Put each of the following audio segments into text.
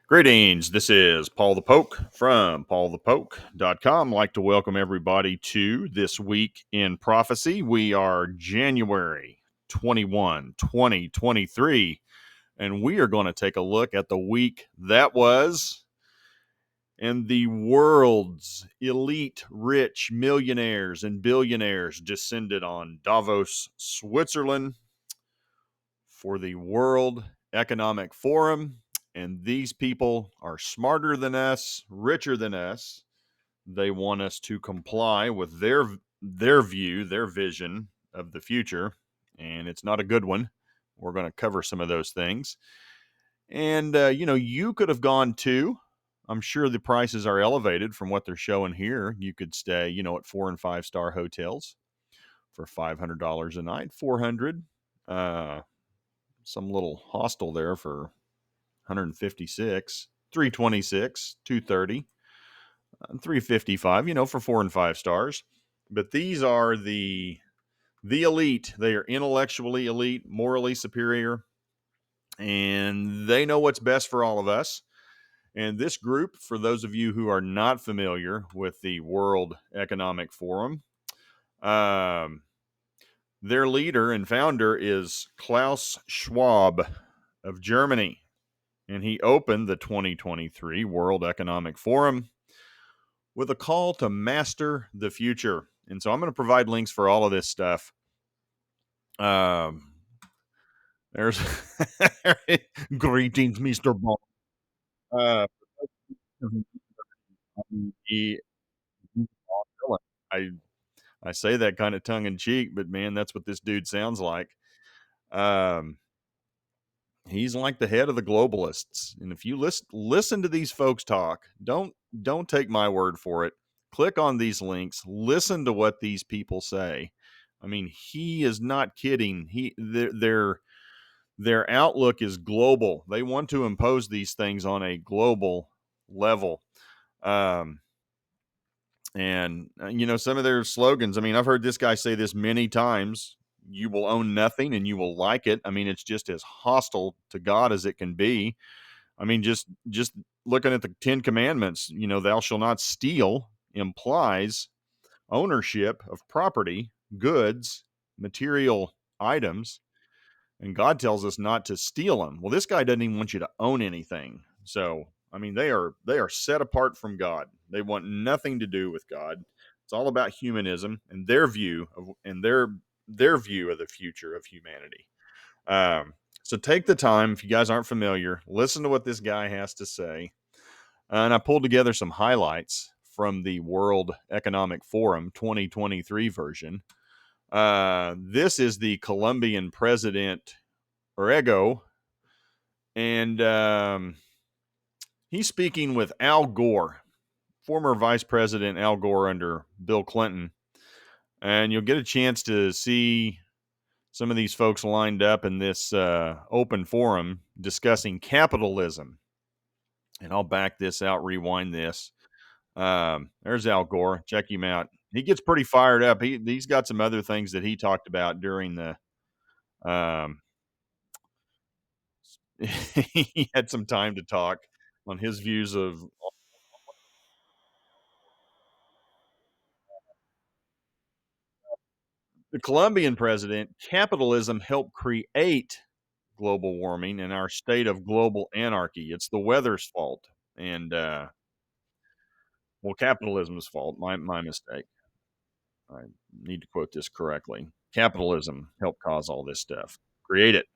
Greetings. This is Paul the Poke from PaulthePoke.com. I'd like to welcome everybody to This Week in Prophecy. We are January 21, 2023, and we are going to take a look at the week that was. And the world's elite rich millionaires and billionaires descended on Davos, Switzerland for the World Economic Forum. And these people are smarter than us, richer than us. They want us to comply with their view, their vision of the future, and it's not a good one. We're going to cover some of those things. And you could have gone too. I'm sure the prices are elevated from what they're showing here. You could stay, at 4 and 5 star hotels for $500 a night, 400. Some little hostel there for 156, 326, 230, 355, for 4 and 5 stars. But these are the elite. They are intellectually elite, morally superior, and they know what's best for all of us. And this group, for those of you who are not familiar with the World Economic Forum, their leader and founder is Klaus Schwab of Germany. And he opened the 2023 World Economic Forum with a call to master the future. And so I'm going to provide links for all of this stuff. There's greetings, Mr. Bond. I say that kind of tongue in cheek, but man, that's what this dude sounds like. He's like the head of the globalists. And if you listen to these folks talk, don't take my word for it. Click on these links, listen to what these people say. I mean, he is not kidding. Their outlook is global. They want to impose these things on a global level. And some of their slogans, I mean, I've heard this guy say this many times: you will own nothing and you will like it. I mean, it's just as hostile to God as it can be. I mean, just looking at the 10 commandments, thou shalt not steal implies ownership of property, goods, material items, and God tells us not to steal them. Well, this guy doesn't even want you to own anything. So, I mean, they are set apart from God. They want nothing to do with God. It's all about humanism and their view of the future of humanity. So take the time, if you guys aren't familiar, listen to what this guy has to say. And I pulled together some highlights from the World Economic Forum 2023 version. This is the Colombian President Urrego, and he's speaking with Al Gore, former Vice President Al Gore under Bill Clinton. And you'll get a chance to see some of these folks lined up in this open forum discussing capitalism. And I'll back this out, rewind this. There's Al Gore. Check him out. He gets pretty fired up. He's got some other things that he talked about during the he had some time to talk on his views of the Colombian president. Capitalism helped create global warming and our state of global anarchy. It's the weather's fault. And capitalism's fault. My mistake. I need to quote this correctly. Capitalism helped cause all this stuff. Create it.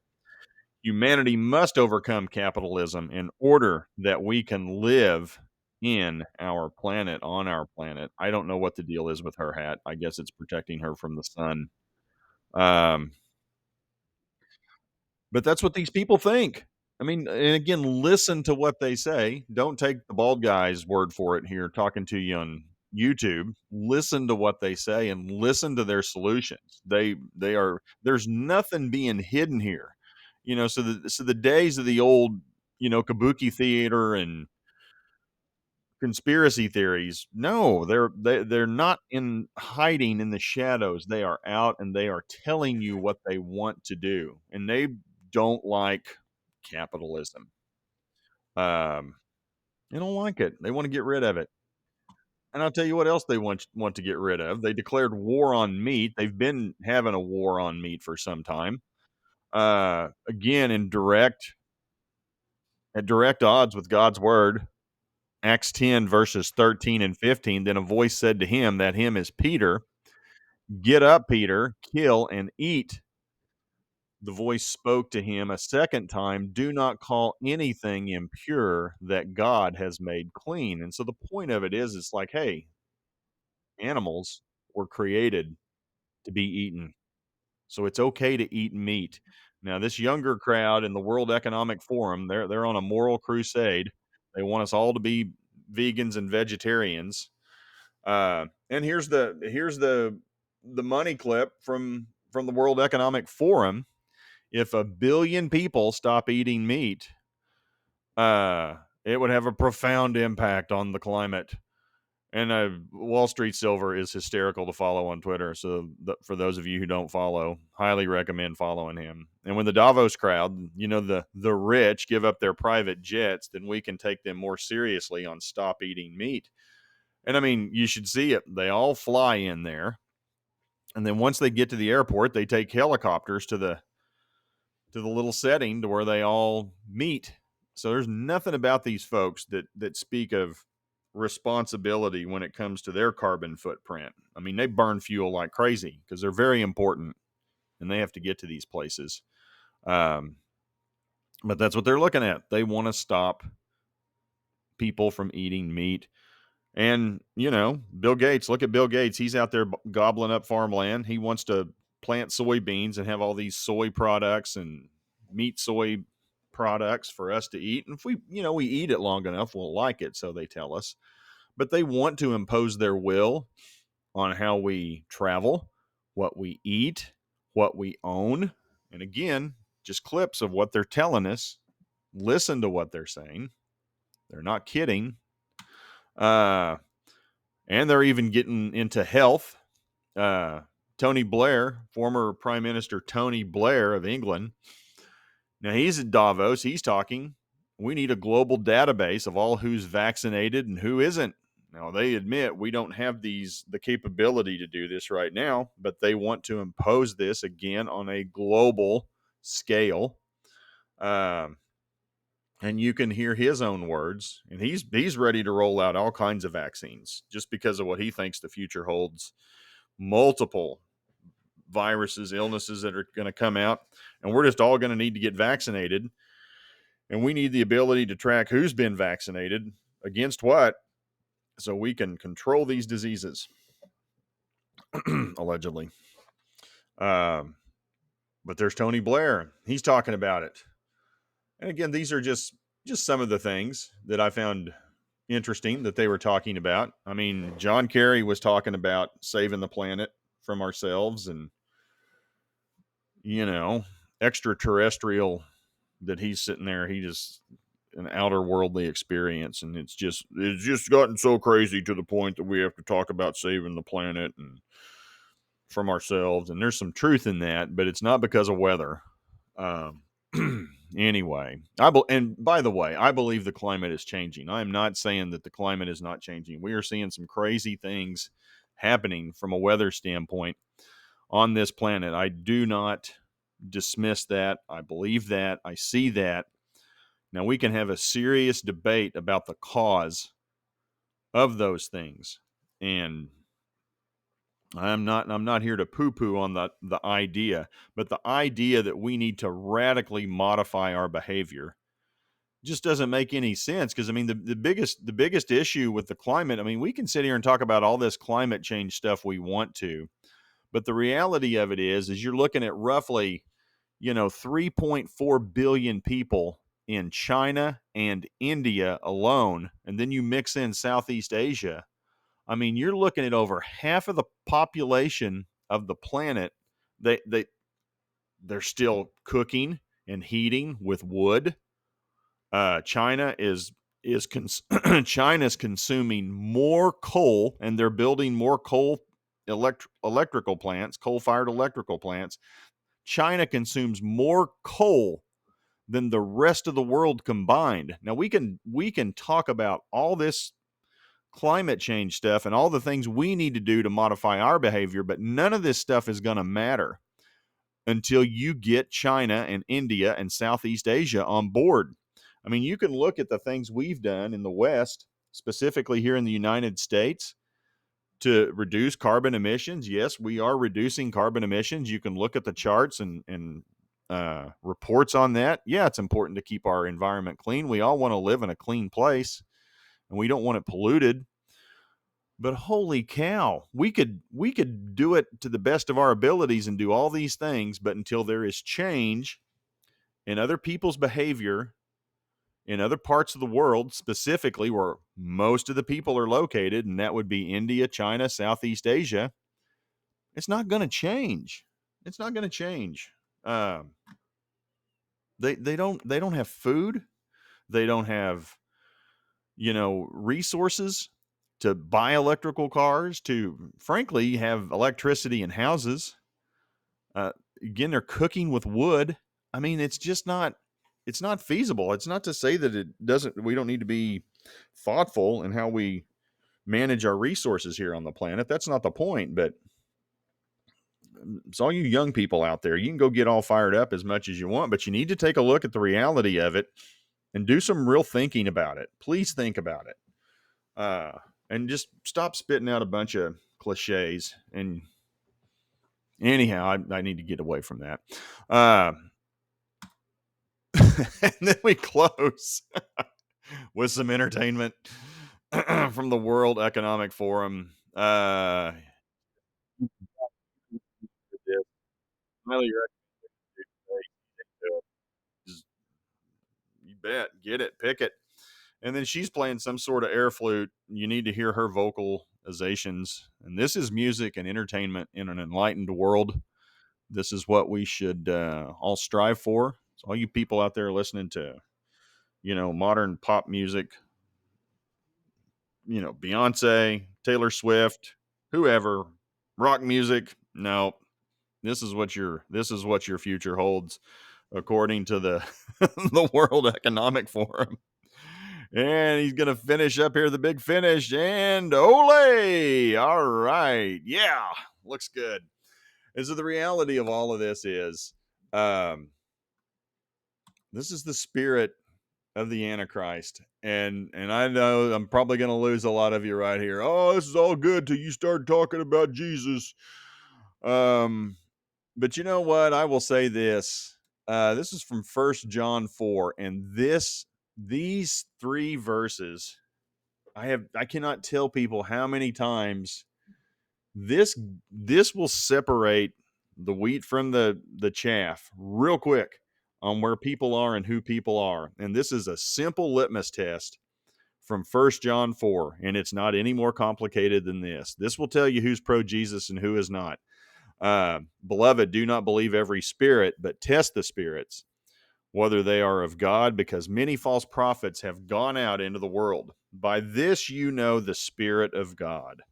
Humanity must overcome capitalism in order that we can live in our planet, on our planet. I don't know what the deal is with her hat. I guess it's protecting her from the sun. Um, but that's what these people think. I mean, and again, listen to what they say. Don't take the bald guy's word for it here, talking to you on YouTube. Listen to what they say and listen to their solutions. They are there's nothing being hidden here. So the days of the old, kabuki theater and conspiracy theories, no, they're not in hiding in the shadows. They are out and they are telling you what they want to do, and they don't like capitalism. Um, they don't like it. They want to get rid of it. And I'll tell you what else they want to get rid of. They declared war on meat. They've been having a war on meat for some time. Again, at direct odds with God's word. Acts 10 verses 13 and 15. Then a voice said to him, that him is Peter, get up, Peter, kill and eat. The voice spoke to him a second time, do not call anything impure that God has made clean. And so the point of it is, it's like, hey, animals were created to be eaten. So it's okay to eat meat. Now, this younger crowd in the World Economic Forum, they're on a moral crusade. They want us all to be vegans and vegetarians. And here's the money clip from the World Economic Forum. If 1 billion people stop eating meat, it would have a profound impact on the climate. And Wall Street Silver is hysterical to follow on Twitter. So for those of you who don't follow, highly recommend following him. And when the Davos crowd, the rich, give up their private jets, then we can take them more seriously on stop eating meat. And I mean, you should see it. They all fly in there. And then once they get to the airport, they take helicopters to the little setting to where they all meet. So there's nothing about these folks that speak of responsibility when it comes to their carbon footprint. I mean, they burn fuel like crazy because they're very important and they have to get to these places. But that's what they're looking at. They want to stop people from eating meat. And, Bill Gates, look at Bill Gates. He's out there gobbling up farmland. He wants to plant soybeans and have all these soy products and meat soy products for us to eat. And if we eat it long enough, we'll like it, so they tell us. But they want to impose their will on how we travel, what we eat, what we own. And again, just clips of what they're telling us. Listen to what they're saying. They're not kidding. And they're even getting into health. Tony Blair, former Prime Minister Tony Blair of England. Now he's at Davos. He's talking. We need a global database of all who's vaccinated and who isn't. Now they admit we don't have the capability to do this right now, but they want to impose this again on a global scale. And you can hear his own words, and he's ready to roll out all kinds of vaccines just because of what he thinks the future holds. Multiple viruses, illnesses that are going to come out, and we're just all going to need to get vaccinated. And we need the ability to track who's been vaccinated against what, so we can control these diseases, allegedly. But there's Tony Blair. He's talking about it. And again, these are just some of the things that I found interesting that they were talking about. I mean, John Kerry was talking about saving the planet from ourselves and, extraterrestrial, that he's sitting there. He just an outer worldly experience. And it's just gotten so crazy to the point that we have to talk about saving the planet and from ourselves. And there's some truth in that, but it's not because of weather. Anyway, and by the way, I believe the climate is changing. I am not saying that the climate is not changing. We are seeing some crazy things happening from a weather standpoint on this planet. I do not dismiss that. I believe that. I see that. Now we can have a serious debate about the cause of those things. And I'm not here to poo-poo on the idea, but the idea that we need to radically modify our behavior just doesn't make any sense. Because I mean, the biggest issue with the climate, I mean, we can sit here and talk about all this climate change stuff we want to, but the reality of it is you're looking at roughly, 3.4 billion people in China and India alone, and then you mix in Southeast Asia. I mean, you're looking at over half of the population of the planet. They're still cooking and heating with wood. China is China's consuming more coal, and they're building more electrical plants, coal-fired electrical plants. China consumes more coal than the rest of the world combined. Now we can talk about all this climate change stuff and all the things we need to do to modify our behavior, but none of this stuff is going to matter until you get China and India and Southeast Asia on board. I mean, you can look at the things we've done in the West, specifically here in the United States, to reduce carbon emissions. Yes, we are reducing carbon emissions. You can look at the charts and reports on that. Yeah, it's important to keep our environment clean. We all want to live in a clean place, and we don't want it polluted. But holy cow, we could do it to the best of our abilities and do all these things, but until there is change in other people's behavior in other parts of the world, specifically where most of the people are located, and that would be India, China, Southeast Asia, it's not going to change. It's not going to change. They don't have food. They don't have resources to buy electrical cars, to frankly have electricity in houses. Again, they're cooking with wood. I mean, it's not feasible. It's not to say that we don't need to be thoughtful in how we manage our resources here on the planet. That's not the point, but it's all you young people out there. You can go get all fired up as much as you want, but you need to take a look at the reality of it and do some real thinking about it. Please think about it. And just stop spitting out a bunch of cliches. And anyhow, I need to get away from that. And then we close with some entertainment from the World Economic Forum. Highly recommend. You bet. Get it. Pick it. And then she's playing some sort of air flute. You need to hear her vocalizations. And this is music and entertainment in an enlightened world. This is what we should all strive for. So all you people out there listening to, modern pop music, Beyonce, Taylor Swift, whoever, rock music. No, this is what your future holds, according to the the World Economic Forum. And he's gonna finish up here the big finish, and ole! All right, yeah, looks good. And so the reality of all of this is, this is the spirit of the Antichrist. And I know I'm probably going to lose a lot of you right here. Oh, this is all good till you start talking about Jesus. But you know what? I will say this. This is from 1 John 4, and these three verses, I cannot tell people how many times this will separate the wheat from the chaff real quick on where people are and who people are. And this is a simple litmus test from 1 John 4, and it's not any more complicated than this. This will tell you who's pro-Jesus and who is not. Beloved, do not believe every spirit, but test the spirits, whether they are of God, because many false prophets have gone out into the world. By this you know the Spirit of God.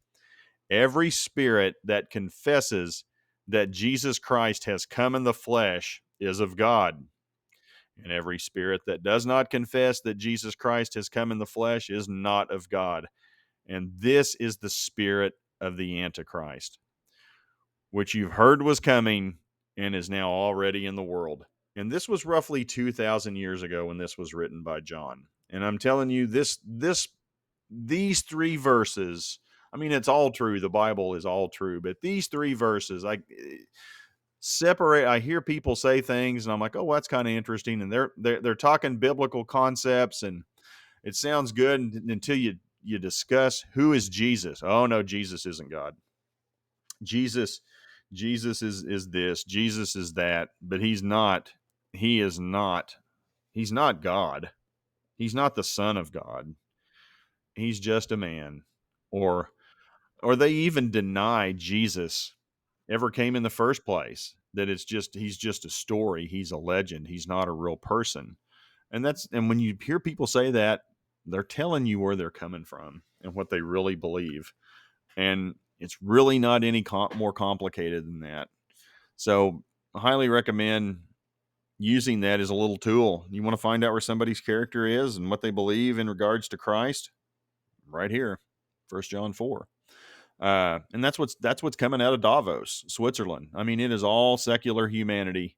Every spirit that confesses that Jesus Christ has come in the flesh is of God. And every spirit that does not confess that Jesus Christ has come in the flesh is not of God. And this is the spirit of the Antichrist, which you've heard was coming and is now already in the world. And this was roughly 2,000 years ago when this was written by John. And I'm telling you, these three verses, I mean, it's all true. The Bible is all true. But these three verses, I hear people say things and I'm like, oh, that's kind of interesting. And they're talking biblical concepts and it sounds good until you discuss who is Jesus. Oh no, Jesus isn't God. Jesus is this, Jesus is that, but he's not God. He's not the Son of God. He's just a man. Or they even deny Jesus ever came in the first place, that he's just a story, he's a legend, he's not a real person. And when you hear people say that, they're telling you where they're coming from and what they really believe. And it's really not any more complicated than that. So I highly recommend using that as a little tool. You want to find out where somebody's character is and what they believe in regards to Christ? Right here, 1 John 4. And that's what's coming out of Davos, Switzerland. I mean, it is all secular humanity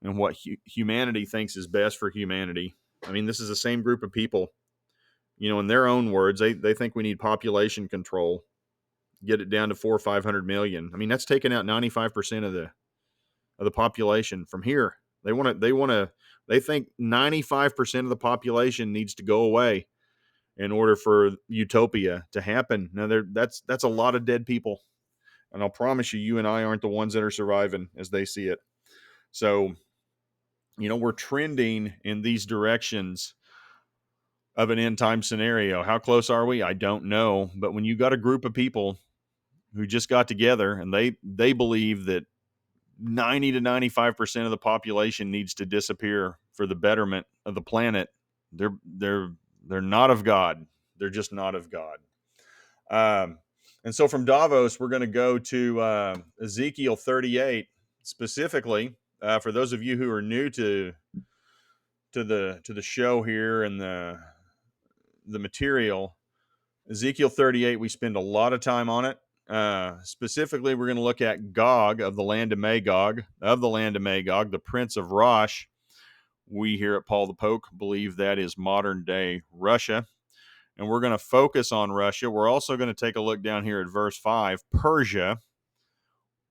and what humanity thinks is best for humanity. I mean, this is the same group of people, in their own words, they think we need population control, get it down to 400 or 500 million. I mean, that's taking out 95% of the population from here. They think 95% of the population needs to go away in order for utopia to happen. Now, that's a lot of dead people. And I'll promise you, you and I aren't the ones that are surviving as they see it. So, we're trending in these directions of an end time scenario. How close are we? I don't know. But when you got a group of people who just got together and they believe that 90 to 95% of the population needs to disappear for the betterment of the planet, they're not of God. They're just not of God. And so from Davos, we're going to go to Ezekiel 38 specifically. For those of you who are new to the show here and the material, Ezekiel 38, we spend a lot of time on it. Specifically, we're going to look at Gog of the land of Magog, the prince of Rosh. We here at PaulthePoke believe that is modern day Russia. And we're going to focus on Russia. We're also going to take a look down here at verse 5, Persia.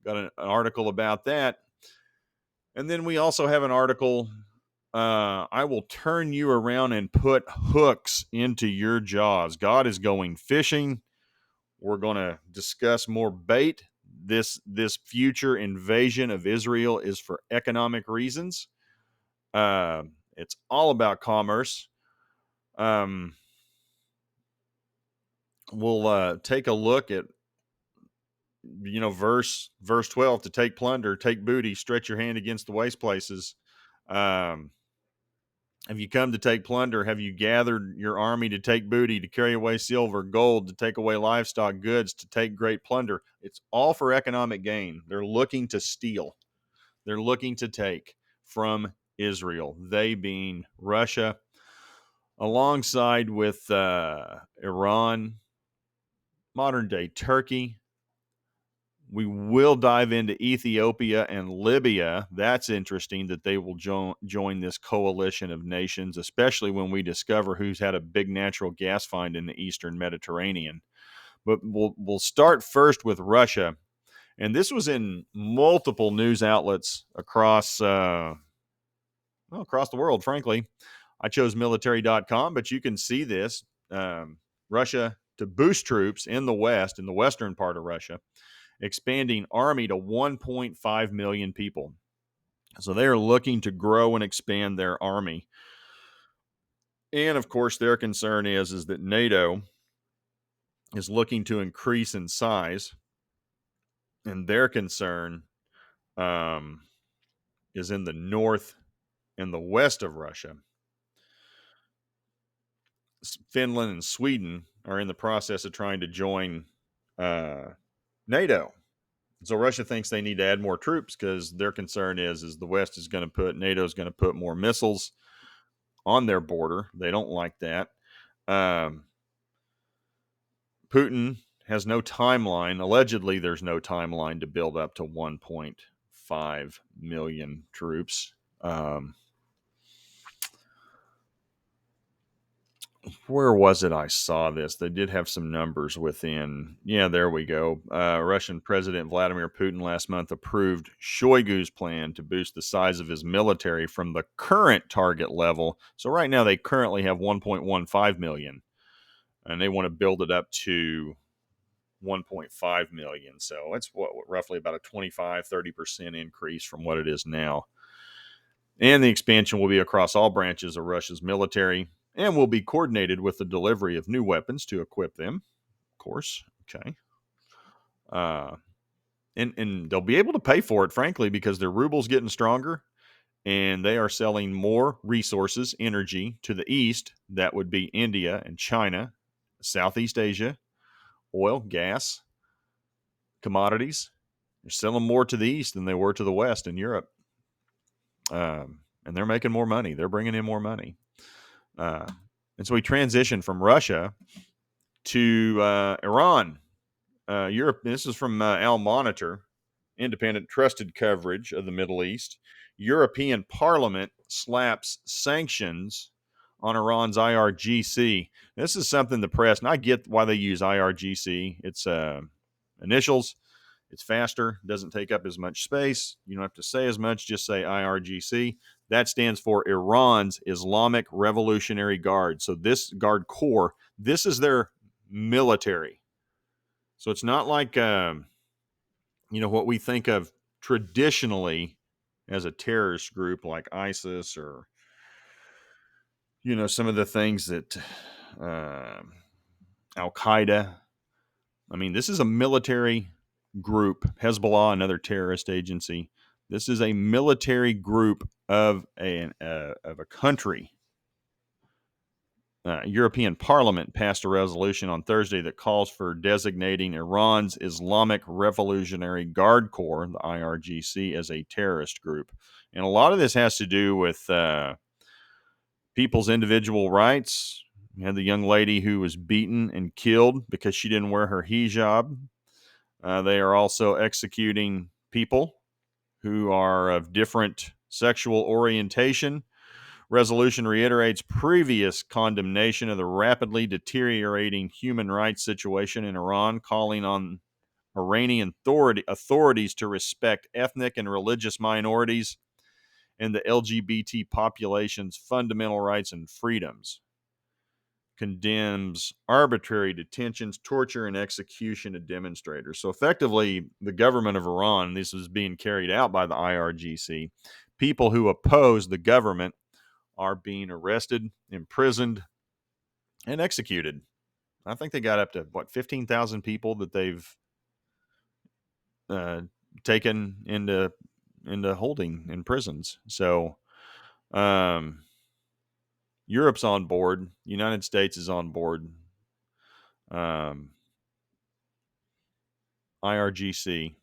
Got an article about that. And then we also have an article, I will turn you around and put hooks into your jaws. God is going fishing. We're going to discuss more bait. This future invasion of Israel is for economic reasons. It's all about commerce. We'll take a look at verse 12, to take plunder, take booty, stretch your hand against the waste places. Have you come to take plunder? Have you gathered your army to take booty, to carry away silver, gold, to take away livestock, goods, to take great plunder? It's all for economic gain. They're looking to steal. They're looking to take from Israel, they being Russia, alongside with Iran, modern day Turkey. We will dive into Ethiopia and Libya. That's interesting that they will join this coalition of nations, especially when we discover who's had a big natural gas find in the Eastern Mediterranean. But we'll start first with Russia. And this was in multiple news outlets across the world, frankly. I chose military.com, but you can see this. Russia to boost troops in the West, in the western part of Russia, expanding army to 1.5 million people. So they are looking to grow and expand their army. And of course, their concern is that NATO is looking to increase in size. And their concern is in the north and the west of Russia. Finland and Sweden are in the process of trying to join NATO. So Russia thinks they need to add more troops because their concern is the West is going to put, NATO is going to put more missiles on their border. They don't like that. Putin has no timeline. Allegedly, there's no timeline to build up to 1.5 million troops. Where was it I saw this? They did have some numbers within. Yeah, there we go. Russian President Vladimir Putin last month approved Shoigu's plan to boost the size of his military from the current target level. So right now they currently have 1.15 million, and they want to build it up to 1.5 million. So it's roughly about a 25-30% increase from what it is now. And the expansion will be across all branches of Russia's military, and will be coordinated with the delivery of new weapons to equip them, of course. Okay. And they'll be able to pay for it, frankly, because their ruble's getting stronger, and they are selling more resources, energy to the east. That would be India and China, Southeast Asia, oil, gas, commodities. They're selling more to the east than they were to the west in Europe. and they're making more money. They're bringing in more money. And so we transitioned from Russia to Iran. Europe. This is from Al Monitor, independent, trusted coverage of the Middle East. European Parliament slaps sanctions on Iran's IRGC. This is something the press, and I get why they use IRGC. It's initials. It's faster, doesn't take up as much space. You don't have to say as much, just say IRGC. That stands for Iran's Islamic Revolutionary Guard. So this Guard Corps, this is their military. So it's not like, what we think of traditionally as a terrorist group like ISIS or, some of the things that Al-Qaeda. I mean, this is a military group, Hezbollah, another terrorist agency. This is a military group of a country. European Parliament passed a resolution on Thursday that calls for designating Iran's Islamic Revolutionary Guard Corps, the IRGC, as a terrorist group. And a lot of this has to do with people's individual rights. You had the young lady who was beaten and killed because she didn't wear her hijab. They are also executing people who are of different sexual orientation. Resolution reiterates previous condemnation of the rapidly deteriorating human rights situation in Iran, calling on Iranian authorities to respect ethnic and religious minorities and the LGBT population's fundamental rights and freedoms. Condemns arbitrary detentions, torture, and execution of demonstrators. So effectively, the government of Iran, this is being carried out by the IRGC, people who oppose the government are being arrested, imprisoned, and executed. I think they got up to, 15,000 people that they've taken into holding in prisons. So Europe's on board. United States is on board. IRGC,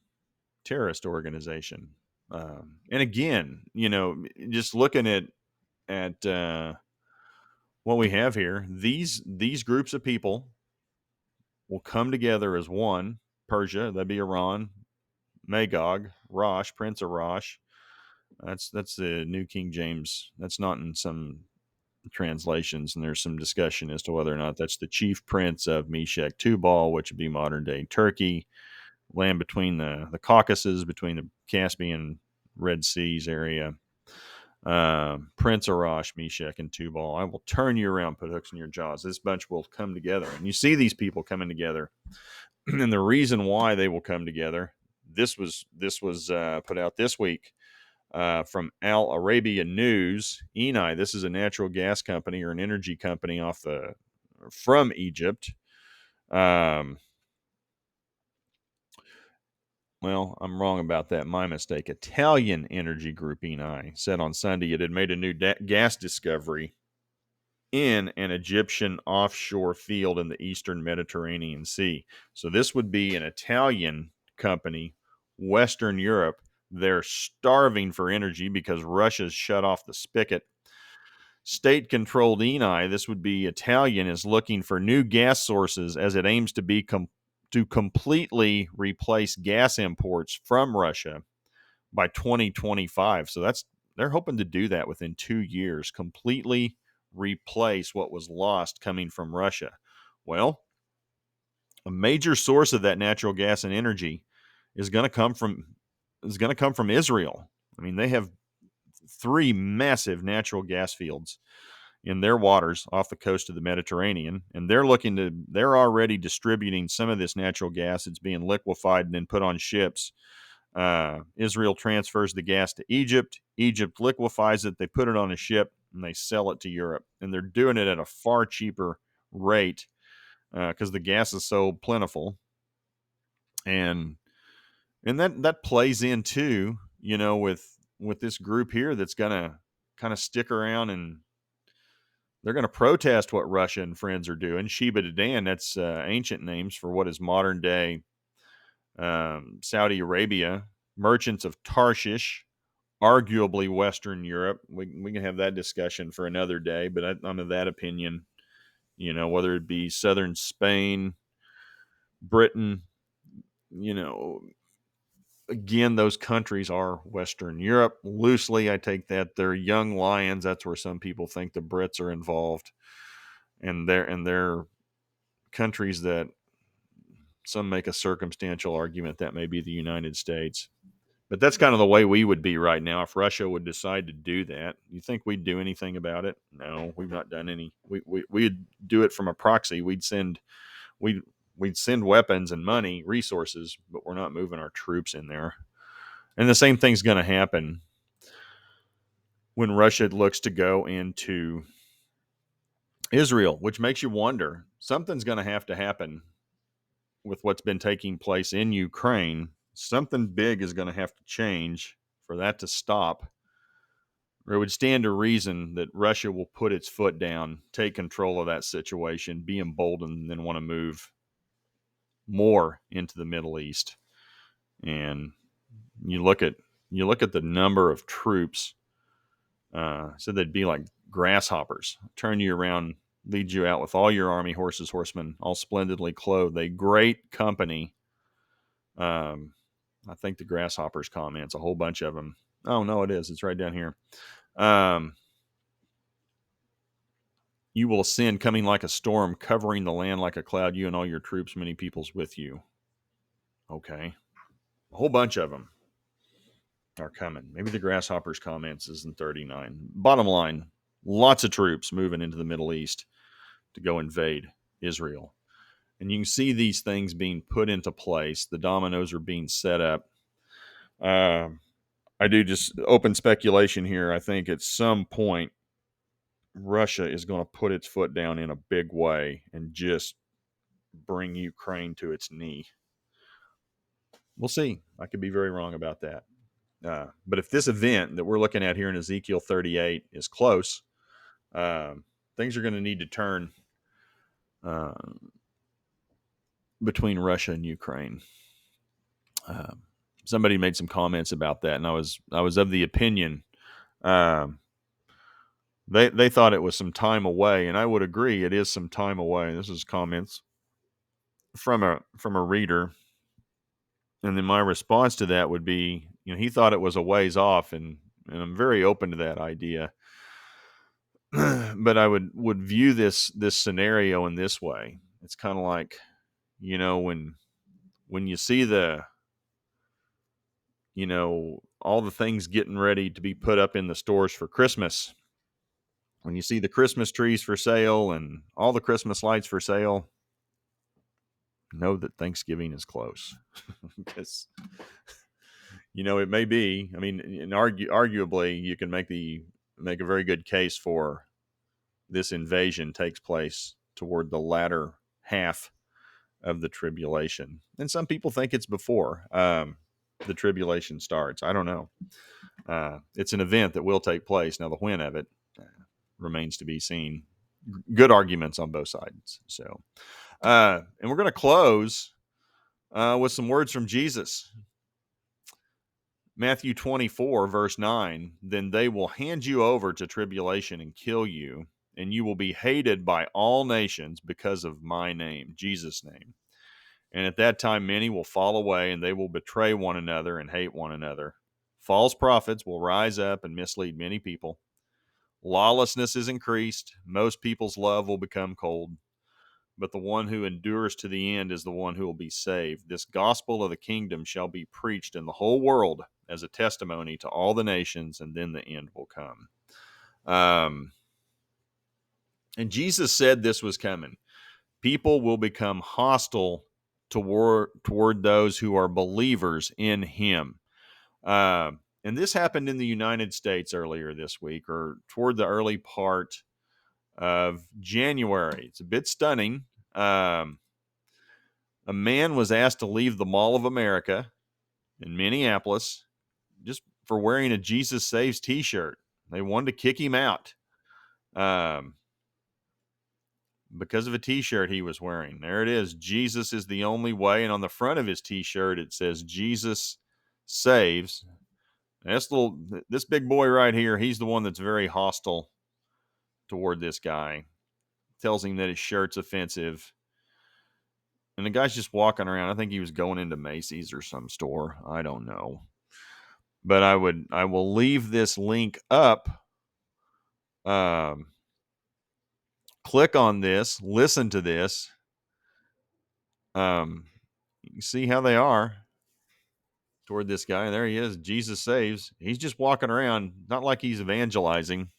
terrorist organization. And again, just looking at what we have here, these groups of people will come together as one. Persia, that'd be Iran. Magog, Rosh, Prince of Rosh. That's the New King James. That's not in some translations, and there's some discussion as to whether or not that's the chief prince of Meshech Tubal, which would be modern day Turkey, land between the Caucasus, between the Caspian, Red Seas area. Prince of Rosh, Meshech, and Tubal. I will turn you around, put hooks in your jaws. This bunch will come together, and you see these people coming together. And the reason why they will come together, this was put out this week from Al Arabia News. Eni, this is a natural gas company or an energy company from Egypt. Well, I'm wrong about that. My mistake. Italian energy group Eni said on Sunday it had made a new gas discovery in an Egyptian offshore field in the eastern Mediterranean Sea. So this would be an Italian company, Western Europe. They're starving for energy because Russia's shut off the spigot. State-controlled Eni, this would be Italian, is looking for new gas sources as it aims to completely replace gas imports from Russia by 2025. So they're hoping to do that within 2 years, completely replace what was lost coming from Russia. Well, a major source of that natural gas and energy is going to come from Israel. I mean, they have 3 massive natural gas fields in their waters off the coast of the Mediterranean, and they're already distributing some of this natural gas. It's being liquefied and then put on ships. Israel transfers the gas to Egypt. Egypt liquefies it. They put it on a ship and they sell it to Europe. And they're doing it at a far cheaper rate because the gas is so plentiful. And that plays into, with this group here that's going to kind of stick around, and they're going to protest what Russia and friends are doing. Sheba Dedan, that's ancient names for what is modern day Saudi Arabia. Merchants of Tarshish arguably Western Europe. We can have that discussion for another day, but I'm of that opinion. Whether it be southern Spain, Britain, again, those countries are Western Europe. Loosely, I take that. They're young lions. That's where some people think the Brits are involved. And they're countries that some make a circumstantial argument that may be the United States. But that's kind of the way we would be right now if Russia would decide to do that. You think we'd do anything about it? No, we've not done any. We'd do it from a proxy. We'd send weapons and money, resources, but we're not moving our troops in there. And the same thing's going to happen when Russia looks to go into Israel, which makes you wonder. Something's going to have to happen with what's been taking place in Ukraine. Something big is going to have to change for that to stop. Or it would stand to reason that Russia will put its foot down, take control of that situation, be emboldened, and then want to move more into the Middle East. And you look at the number of troops. So they'd be like grasshoppers, turn you around, lead you out with all your army, horses, horsemen, all splendidly clothed. A great company. I think the grasshoppers comments, a whole bunch of them. Oh, no, it is. It's right down here. You will ascend, coming like a storm, covering the land like a cloud, you and all your troops, many peoples with you. Okay. A whole bunch of them are coming. Maybe the grasshoppers comments is in 39. Bottom line, lots of troops moving into the Middle East to go invade Israel. And you can see these things being put into place. The dominoes are being set up. I do just open speculation here. I think at some point, Russia is going to put its foot down in a big way and just bring Ukraine to its knee. We'll see. I could be very wrong about that. But if this event that we're looking at here in Ezekiel 38 is close, things are going to need to turn between Russia and Ukraine. Somebody made some comments about that, and I was of the opinion they thought it was some time away, and I would agree it is some time away. This is comments from a reader, and then my response to that would be, he thought it was a ways off, and I'm very open to that idea. But I would view this scenario in this way. It's kind of like, when you see all the things getting ready to be put up in the stores for Christmas, when you see the Christmas trees for sale and all the Christmas lights for sale, know that Thanksgiving is close. Because, it may be, and arguably you can make a very good case for this invasion takes place toward the latter half of the tribulation. And some people think it's before the tribulation starts. I don't know. It's an event that will take place. Now, the when of it remains to be seen. Good arguments on both sides. So, and we're going to close with some words from Jesus. Matthew 24, verse 9, then they will hand you over to tribulation and kill you, and you will be hated by all nations because of my name, Jesus' name. And at that time, many will fall away, and they will betray one another and hate one another. False prophets will rise up and mislead many people. Lawlessness is increased. Most people's love will become cold. But the one who endures to the end is the one who will be saved. This gospel of the kingdom shall be preached in the whole world as a testimony to all the nations, and then the end will come. And Jesus said this was coming. People will become hostile toward those who are believers in him. And this happened in the United States earlier this week, or toward the early part of January. It's a bit stunning. A man was asked to leave the Mall of America in Minneapolis just for wearing a Jesus Saves t-shirt. They wanted to kick him out because of a t-shirt he was wearing. There it is. Jesus is the only way. And on the front of his t-shirt, it says, Jesus saves. This big boy right here, he's the one that's very hostile toward this guy. Tells him that his shirt's offensive. And the guy's just walking around. I think he was going into Macy's or some store. I don't know. But I will leave this link up. Click on this, listen to this. You can see how they are toward this guy. There he is. Jesus saves. He's just walking around, not like he's evangelizing.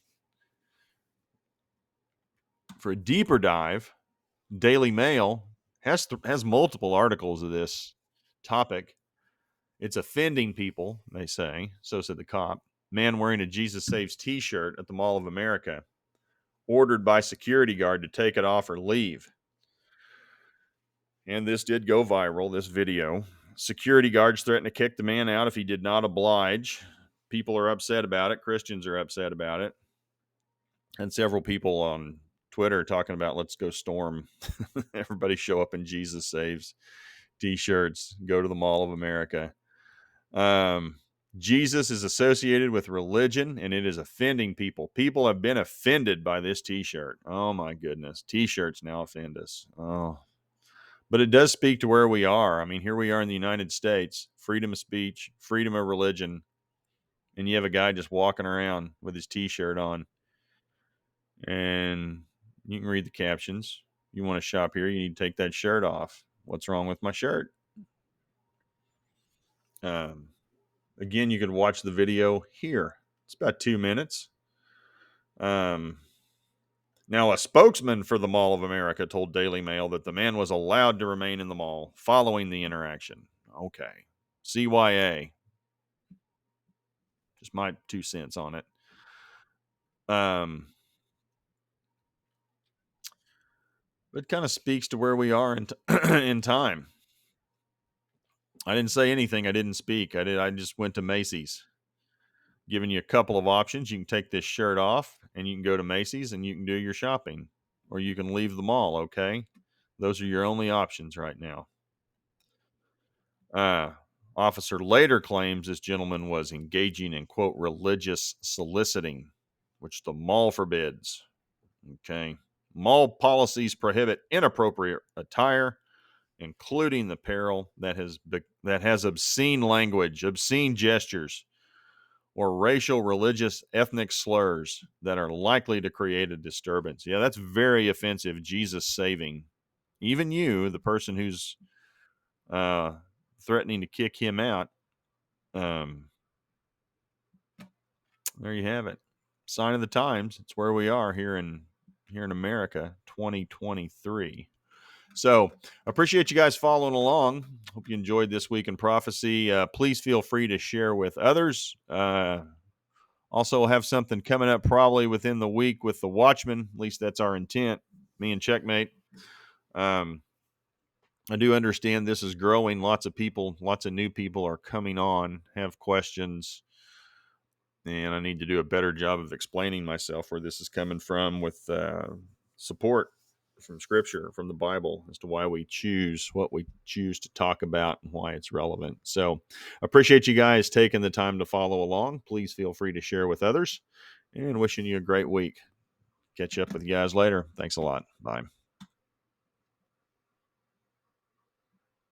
For a deeper dive, Daily Mail has multiple articles of this topic. It's offending people, they say. So said the cop. Man wearing a Jesus Saves t-shirt at the Mall of America. Ordered by security guard to take it off or leave. And this did go viral, this video. Security guards threatened to kick the man out if he did not oblige. People are upset about it. Christians are upset about it. And several people on Twitter talking about, let's go storm. Everybody show up in Jesus Saves t-shirts. Go to the Mall of America. Jesus is associated with religion, and it is offending people. People have been offended by this t-shirt. Oh, my goodness. T-shirts now offend us. Oh. But it does speak to where we are. I mean, here we are in the United States, freedom of speech, freedom of religion, and you have a guy just walking around with his t-shirt on. And you can read the captions. You want to shop here, you need to take that shirt off. What's wrong with my shirt? Again, you can watch the video here. It's about 2 minutes. Now, a spokesman for the Mall of America told Daily Mail that the man was allowed to remain in the mall following the interaction. Okay. CYA. Just my 2 cents on it. It kind of speaks to where we are in time. I didn't say anything. I didn't speak. I just went to Macy's. Giving you a couple of options. You can take this shirt off and you can go to Macy's and you can do your shopping. Or you can leave the mall, okay? Those are your only options right now. Officer later claims this gentleman was engaging in, quote, religious soliciting, which the mall forbids. Okay. Mall policies prohibit inappropriate attire, including apparel that has obscene language, obscene gestures, or racial, religious, ethnic slurs that are likely to create a disturbance. Yeah, that's very offensive. Jesus saving. Even you, the person who's threatening to kick him out. There you have it. Sign of the times. It's where we are here in America, 2023. So, appreciate you guys following along. Hope you enjoyed this week in prophecy. Please feel free to share with others. Also, we'll have something coming up probably within the week with the Watchmen. At least that's our intent. Me and Checkmate. I do understand this is growing. Lots of people, lots of new people are coming on, have questions, and I need to do a better job of explaining myself where this is coming from with support from Scripture, from the Bible, as to why we choose what we choose to talk about and why it's relevant. So, appreciate you guys taking the time to follow along. Please feel free to share with others, and wishing you a great week. Catch up with you guys later. Thanks a lot. Bye.